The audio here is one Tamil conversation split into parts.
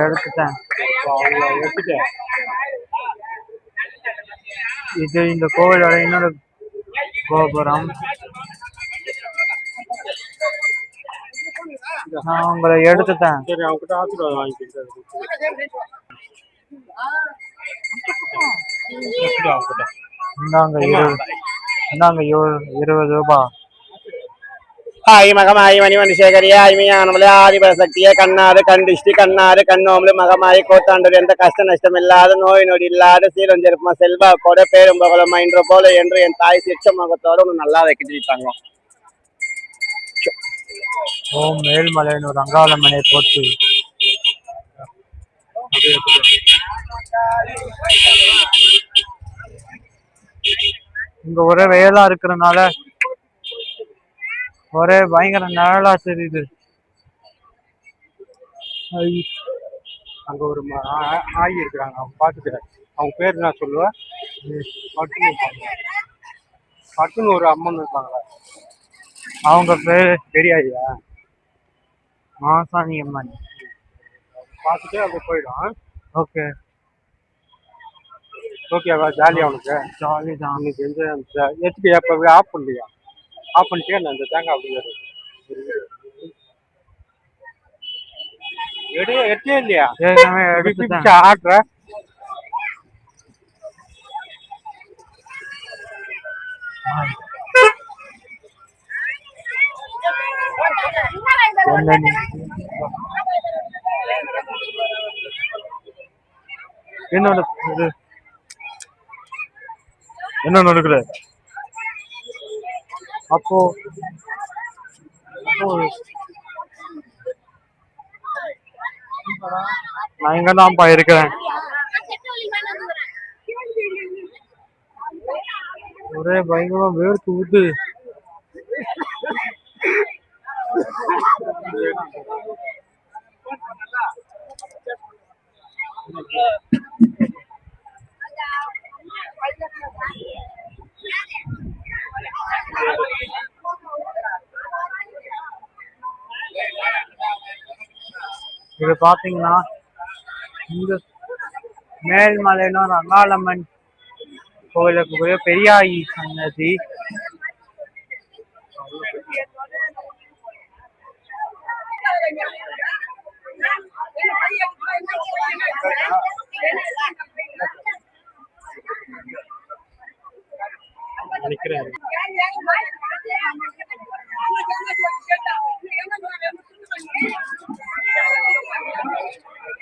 எடுத்துட்டேன். இது இந்த கோவிலோட இன்னொரு கோபுரம். நான் உங்களை எடுத்துட்டேன். சரி, அவங்ககிட்ட ஆசீர்வாதம் வாங்கிக்கிட்டு இந்தாங்க 20 ரூபாய். ஆயி மகமாயி மணிமணிசேகரிய ஆதிபர சக்தியே கண்ணாறு கண்டிஷ்டி கண்ணாறு கண்ணோம்பு மகமாயி கோத்தாண்டூர் எந்த கஷ்ட நஷ்டம் இல்லாத நோய் நொடி இல்லாத சீரஞ்சிருப்பமா செல்வா கூட பேரும் பகலமா இன்று போல என்று என் தாய் சிற்ற முகத்தோட ஒன்று நல்லா வைக்கிட்டாங்க. ஓம் மேல்மலையனூர் அங்காளம்மனை போட்டு. இங்க ஒரே வெயிலா இருக்கிறதுனால ஒரே பயங்கர நிழலா தெரியுது. அங்க ஒரு ஆயி இருக்கிறாங்க, அவங்க பாத்துக்கிறேன். அவங்க பேர் என்ன சொல்லுவா? பட்டுன்னு ஒரு அம்மன் இருப்பாங்களா, அவங்க பேரு தெரியாதியா? மாசாணி அம்மன். பார்த்துட்டு அப்படியே போயிடும். ஓகே ஓகேவா? ஜாலியா உனக்கு? ஜாலி தான். இன்னைக்கு என்ஜாய் எடுத்துட்டு எப்போ ஆஃப் பண்ணலையா? ஆஃப் பண்ணிட்டே அந்த தேங்காய் அப்படிங்கிறது எட்டே இல்லையா? ஆட்டுற என்ன நடக்குது அப்போ? நான் இங்கதான்ப்பா இருக்கிறேன். ஒரே பயங்கரமா வேர்த்து ஊத்து. இது பாத்தீங்கன்னா இந்த மேல்மலையனூர் அங்காளம்மன் கோவிலுக்கு பெரியாயி சன்னதி.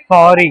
சாரி